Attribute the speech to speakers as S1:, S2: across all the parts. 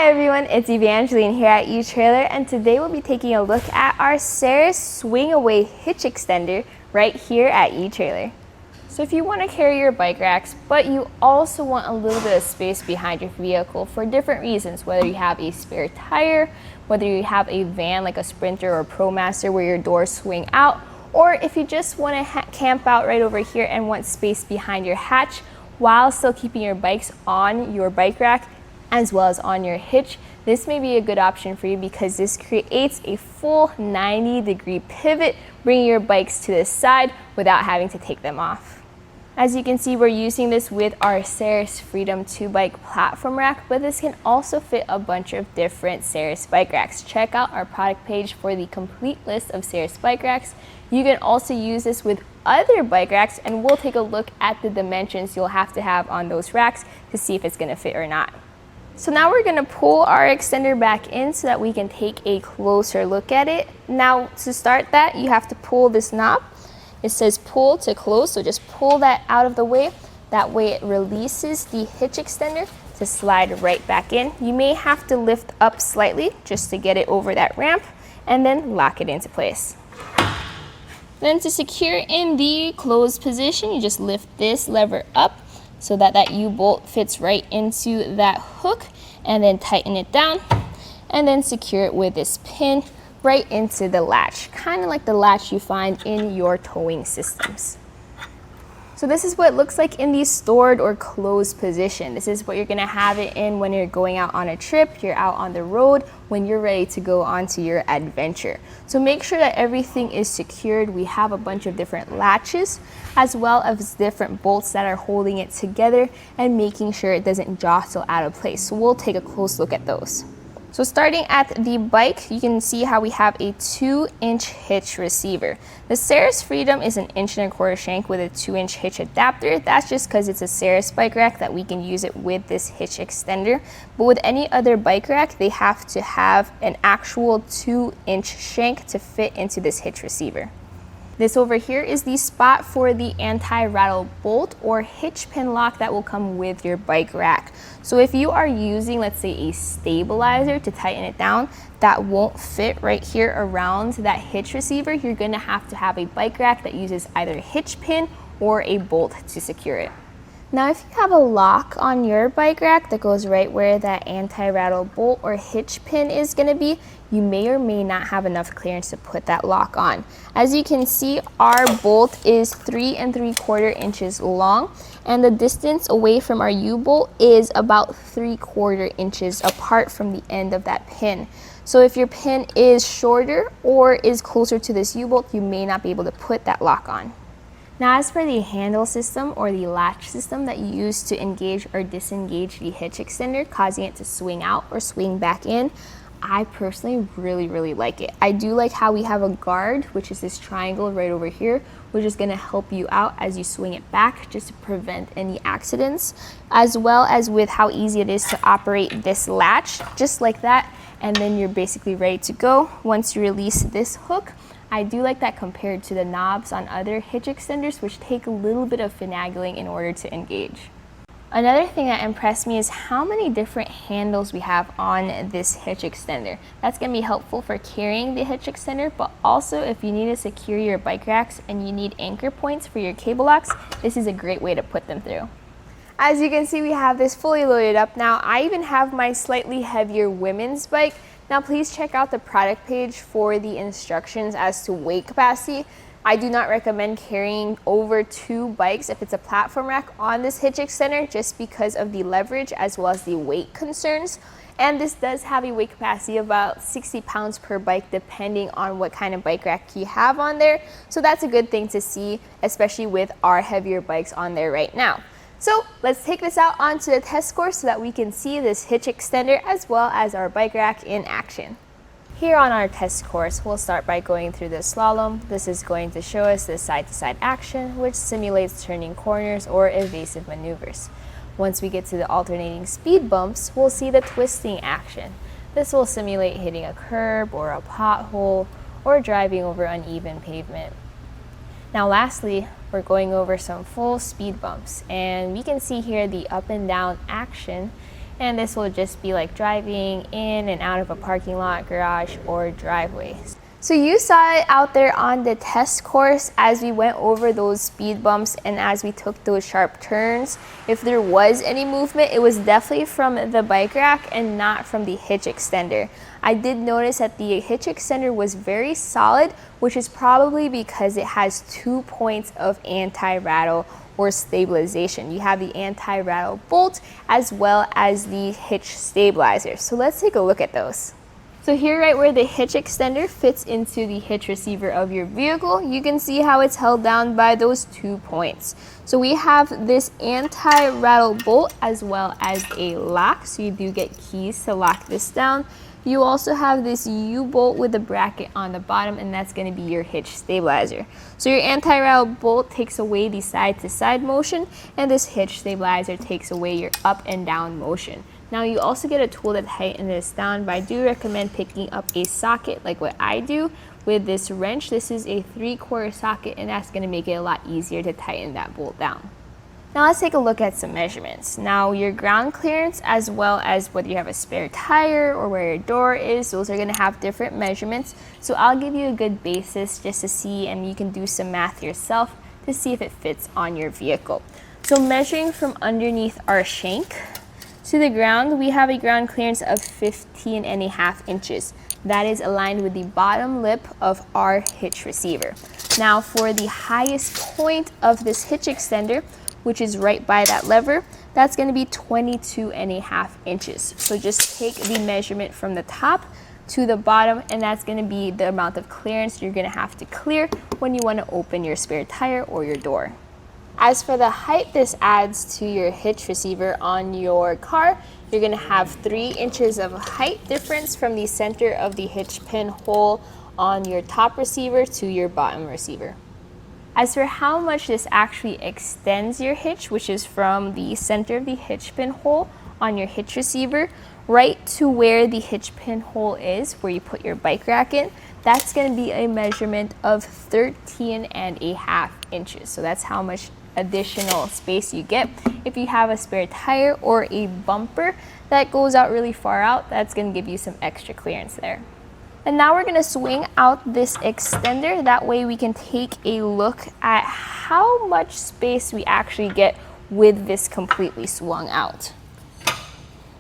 S1: Hi everyone, it's Evangeline here at etrailer, and today we'll be taking a look at our Saris Swing Away Hitch Extender right here at etrailer. So if you want to carry your bike racks, but you also want a little bit of space behind your vehicle for different reasons, whether you have a spare tire, whether you have a van like a Sprinter or ProMaster where your doors swing out, or if you just want to camp out right over here and want space behind your hatch while still keeping your bikes on your bike rack as well as on your hitch, this may be a good option for you because this creates a full 90-degree pivot, bringing your bikes to the side without having to take them off. As you can see, we're using this with our Saris Freedom 2 bike platform rack, but this can also fit a bunch of different Saris bike racks. Check out our product page for the complete list of Saris bike racks. You can also use this with other bike racks, and we'll take a look at the dimensions you'll have to have on those racks to see if it's going to fit or not. So now we're going to pull our extender back in so that we can take a closer look at it. Now to start that, you have to pull this knob. It says pull to close, so just pull that out of the way. That way it releases the hitch extender to slide right back in. You may have to lift up slightly just to get it over that ramp and then lock it into place. Then to secure in the closed position, you just lift this lever up so that that U-bolt fits right into that hook, and then tighten it down and then secure it with this pin right into the latch, kind of like the latch you find in your towing systems. So this is what it looks like in the stored or closed position. This is what you're gonna have it in when you're going out on a trip, you're out on the road, when you're ready to go onto your adventure. So make sure that everything is secured. We have a bunch of different latches as well as different bolts that are holding it together and making sure it doesn't jostle out of place. So we'll take a close look at those. So starting at the bike, you can see how we have a 2-inch hitch receiver. The Saris Freedom is an 1.25" shank with a 2-inch hitch adapter. That's just because it's a Saris bike rack that we can use it with this hitch extender. But with any other bike rack, they have to have an actual 2-inch shank to fit into this hitch receiver. This over here is the spot for the anti-rattle bolt or hitch pin lock that will come with your bike rack. So if you are using, let's say, a stabilizer to tighten it down, that won't fit right here around that hitch receiver. You're gonna have to have a bike rack that uses either a hitch pin or a bolt to secure it. Now, if you have a lock on your bike rack that goes right where that anti-rattle bolt or hitch pin is going to be, you may or may not have enough clearance to put that lock on. As you can see, our bolt is 3 3/4 inches long, and the distance away from our U-bolt is about 3/4 inches apart from the end of that pin. So if your pin is shorter or is closer to this U-bolt, you may not be able to put that lock on. Now, as for the handle system or the latch system that you use to engage or disengage the hitch extender, causing it to swing out or swing back in, I personally really like it. I do like how we have a guard, which is this triangle right over here, which is gonna help you out as you swing it back just to prevent any accidents, as well as with how easy it is to operate this latch, just like that, and then you're basically ready to go once you release this hook. I do like that compared to the knobs on other hitch extenders, which take a little bit of finagling in order to engage. Another thing that impressed me is how many different handles we have on this hitch extender. That's going to be helpful for carrying the hitch extender, but also if you need to secure your bike racks and you need anchor points for your cable locks, this is a great way to put them through. As you can see, we have this fully loaded up now. I even have my slightly heavier women's bike. Now please check out the product page for the instructions as to weight capacity. I do not recommend carrying over 2 bikes if it's a platform rack on this hitch extender, just because of the leverage as well as the weight concerns. And this does have a weight capacity of about 60 pounds per bike depending on what kind of bike rack you have on there. So that's a good thing to see, especially with our heavier bikes on there right now. So let's take this out onto the test course so that we can see this hitch extender as well as our bike rack in action. Here on our test course, we'll start by going through the slalom. This is going to show us the side-to-side action, which simulates turning corners or evasive maneuvers. Once we get to the alternating speed bumps, we'll see the twisting action. This will simulate hitting a curb or a pothole or driving over uneven pavement. Now lastly, we're going over some full speed bumps, and we can see here the up and down action And this will just be like driving in and out of a parking lot, garage, or driveway. So you saw it out there on the test course as we went over those speed bumps and as we took those sharp turns. If there was any movement, it was definitely from the bike rack and not from the hitch extender. I did notice that the hitch extender was very solid, which is probably because it has 2 points of anti-rattle or stabilization. You have the anti-rattle bolt as well as the hitch stabilizer. So let's take a look at those. So here, right where the hitch extender fits into the hitch receiver of your vehicle, you can see how it's held down by those 2 points. So we have this anti-rattle bolt as well as a lock, so you do get keys to lock this down. You also have this U-bolt with a bracket on the bottom, and that's going to be your hitch stabilizer. So your anti-rattle bolt takes away the side-to-side motion, and this hitch stabilizer takes away your up and down motion. Now you also get a tool to tighten this down, but I do recommend picking up a socket like what I do with this wrench. This is a 3/4 socket, and that's going to make it a lot easier to tighten that bolt down. Now let's take a look at some measurements. Now your ground clearance, as well as whether you have a spare tire or where your door is, those are going to have different measurements. So I'll give you a good basis just to see, and you can do some math yourself to see if it fits on your vehicle. So measuring from underneath our shank to the ground, we have a ground clearance of 15.5 inches. That is aligned with the bottom lip of our hitch receiver. Now for the highest point of this hitch extender, which is right by that lever, that's going to be 22.5 inches. So just take the measurement from the top to the bottom, and that's going to be the amount of clearance you're going to have to clear when you want to open your spare tire or your door. As for the height this adds to your hitch receiver on your car, you're going to have 3 inches of height difference from the center of the hitch pin hole on your top receiver to your bottom receiver. As for how much this actually extends your hitch, which is from the center of the hitch pin hole on your hitch receiver right to where the hitch pin hole is, where you put your bike rack in, that's going to be a measurement of 13.5 inches. So that's how much additional space you get. If you have a spare tire or a bumper that goes out really far out, that's going to give you some extra clearance there. And now we're going to swing out this extender. That way we can take a look at how much space we actually get with this completely swung out.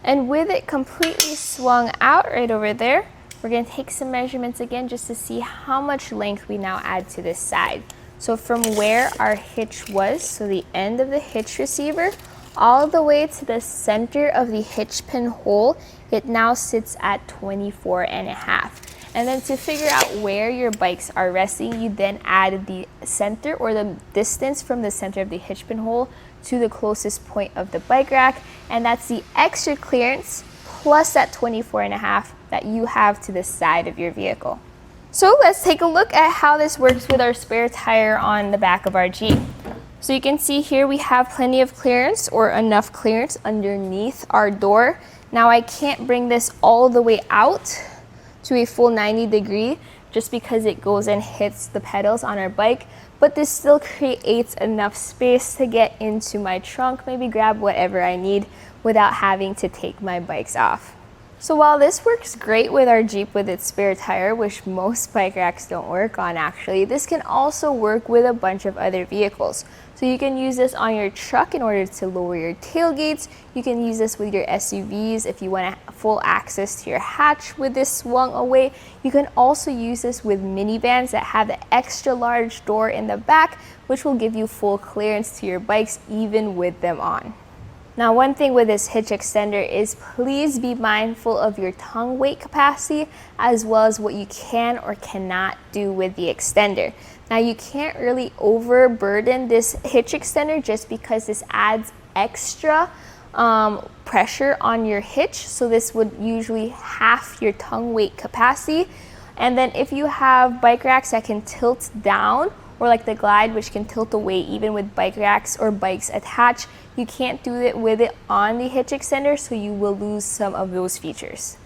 S1: And with it completely swung out right over there, we're going to take some measurements again just to see how much length we now add to this side. So from where our hitch was, so the end of the hitch receiver, all the way to the center of the hitch pin hole, it now sits at 24.5. And then to figure out where your bikes are resting, you then add the center or the distance from the center of the hitch pin hole to the closest point of the bike rack, and that's the extra clearance plus that 24.5 that you have to the side of your vehicle. So let's take a look at how this works with our spare tire on the back of our Jeep. So you can see here we have plenty of clearance, or enough clearance, underneath our door. Now I can't bring this all the way out to a full 90 degree just because it goes and hits the pedals on our bike, but this still creates enough space to get into my trunk, maybe grab whatever I need without having to take my bikes off. So while this works great with our Jeep with its spare tire, which most bike racks don't work on actually, this can also work with a bunch of other vehicles. So you can use this on your truck in order to lower your tailgates. You can use this with your SUVs if you want full access to your hatch with this swung away. You can also use this with minivans that have the extra large door in the back, which will give you full clearance to your bikes even with them on. Now, one thing with this hitch extender is please be mindful of your tongue weight capacity as well as what you can or cannot do with the extender. Now, you can't really overburden this hitch extender just because this adds extra pressure on your hitch. So this would usually half your tongue weight capacity. And then if you have bike racks that can tilt down, or like the Glide, which can tilt away even with bike racks or bikes attached, you can't do it with it on the hitch extender, so you will lose some of those features.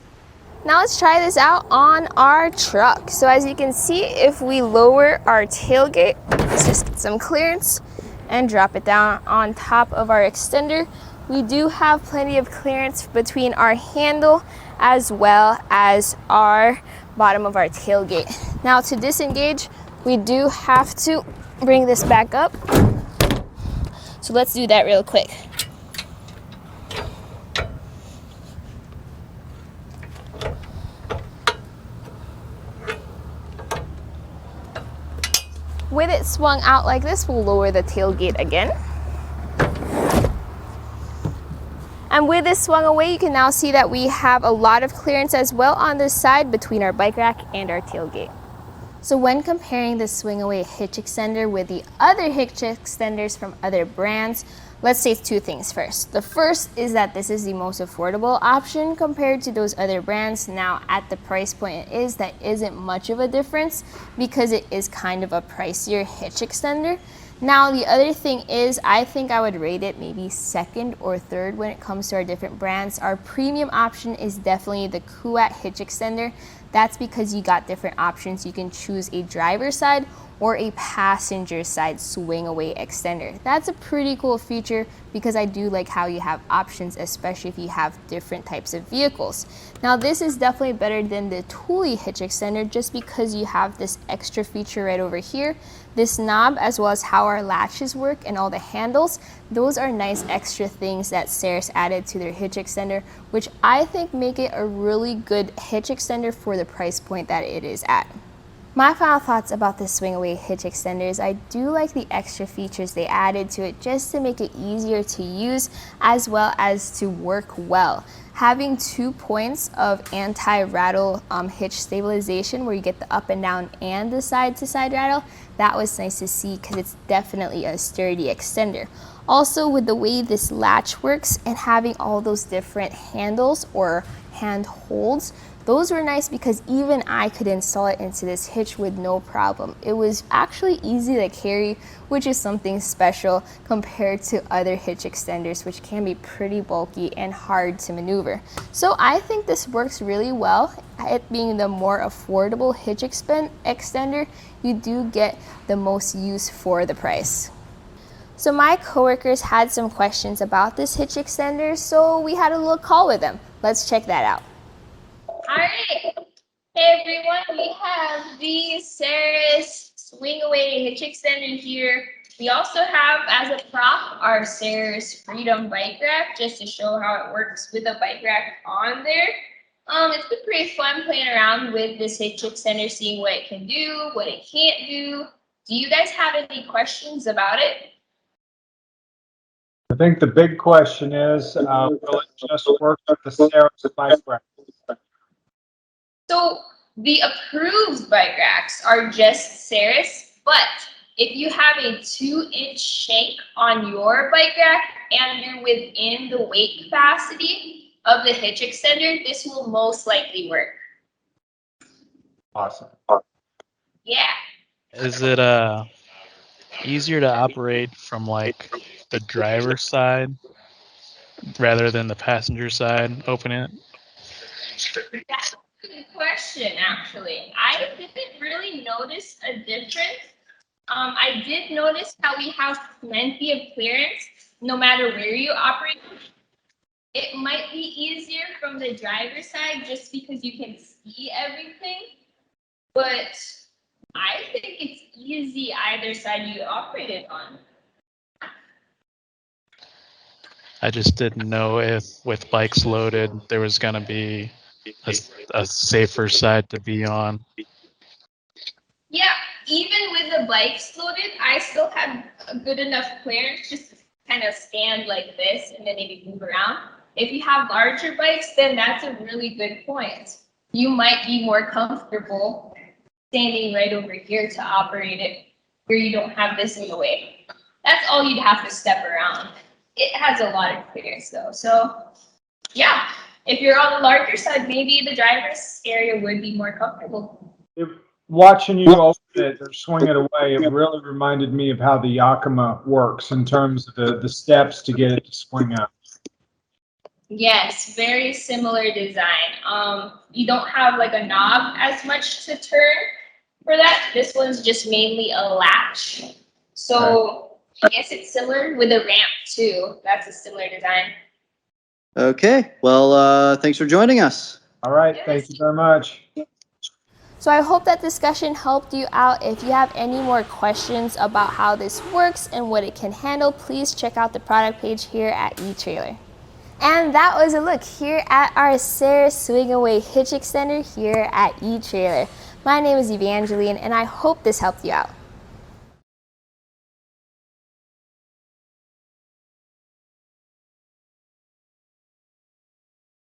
S1: Now let's try this out on our truck. So as you can see, if we lower our tailgate, let's just get some clearance and drop it down on top of our extender, we do have plenty of clearance between our handle as well as our bottom of our tailgate. Now to disengage, we do have to bring this back up. So let's do that real quick. With it swung out like this, we'll lower the tailgate again. And with this swung away, you can now see that we have a lot of clearance as well on this side between our bike rack and our tailgate. So when comparing the swing away hitch extender with the other hitch extenders from other brands, let's say two things first. The first is that this is the most affordable option compared to those other brands. Now at the price point it is, that isn't much of a difference because it is kind of a pricier hitch extender. Now the other thing is, I think I would rate it maybe second or third when it comes to our different brands. Our premium option is definitely the Kuat hitch extender. That's because you got different options. You can choose a driver's side or a passenger side swing away extender. That's a pretty cool feature because I do like how you have options, especially if you have different types of vehicles. Now this is definitely better than the Thule hitch extender just because you have this extra feature right over here. This knob, as well as how our latches work and all the handles, those are nice extra things that Saris added to their hitch extender, which I think make it a really good hitch extender for the price point that it is at. My final thoughts about the swing away hitch extender is I do like the extra features they added to it just to make it easier to use as well as to work well. Having 2 points of anti-rattle hitch stabilization where you get the up and down and the side to side rattle, that was nice to see because it's definitely a sturdy extender. Also with the way this latch works and having all those different handles or hand holds, those were nice because even I could install it into this hitch with no problem. It was actually easy to carry, which is something special compared to other hitch extenders, which can be pretty bulky and hard to maneuver. So I think this works really well. It being the more affordable hitch extender, you do get the most use for the price. So my coworkers had some questions about this hitch extender, so we had a little call with them. Let's check that out. All right, hey everyone, we have the Saris swing away hitch extender here. We also have as a prop our Saris Freedom bike rack just to show how it works with a bike rack on there. It's been pretty fun playing around with this hitch extender, seeing what it can do, what it can't do. Do you guys have any questions about it?
S2: I think the big question is, will it just work with the Saris bike rack?
S1: So the approved bike racks are just Saris, but if you have a 2-inch shank on your bike rack and you're within the weight capacity of the hitch extender, this will most likely work.
S2: Awesome.
S1: Yeah.
S3: Is it easier to operate from like the driver's side rather than the passenger side opening it?
S1: That's a good question, actually. I didn't really notice a difference. I did notice how we have plenty of clearance no matter where you operate. It might be easier from the driver's side just because you can see everything, but I think it's easy either side you operate it on.
S3: I just didn't know if with bikes loaded there was going to be a safer side to be on.
S1: Yeah, even with the bikes loaded, I still had a good enough clearance just to kind of stand like this and then maybe move around. If you have larger bikes, then that's a really good point. You might be more comfortable standing right over here to operate it where you don't have this in the way. That's all you'd have to step around. It has a lot of clearance though. So yeah, if you're on the larger side, maybe the driver's area would be more comfortable.
S2: Watching you open it or swing it away, it really reminded me of how the Yakima works in terms of the steps to get it to swing out.
S1: Yes, very similar design. You don't have like a knob as much to turn for that. This one's just mainly a latch. So I guess it's similar with a ramp too. That's a similar design.
S4: Okay. Well, thanks for joining us.
S2: All right, thank you very much.
S1: So I hope that discussion helped you out. If you have any more questions about how this works and what it can handle, please check out the product page here at eTrailer. And that was a look here at our Saris Swing Away Hitch Extender here at eTrailer. My name is Evangeline and I hope this helped you out.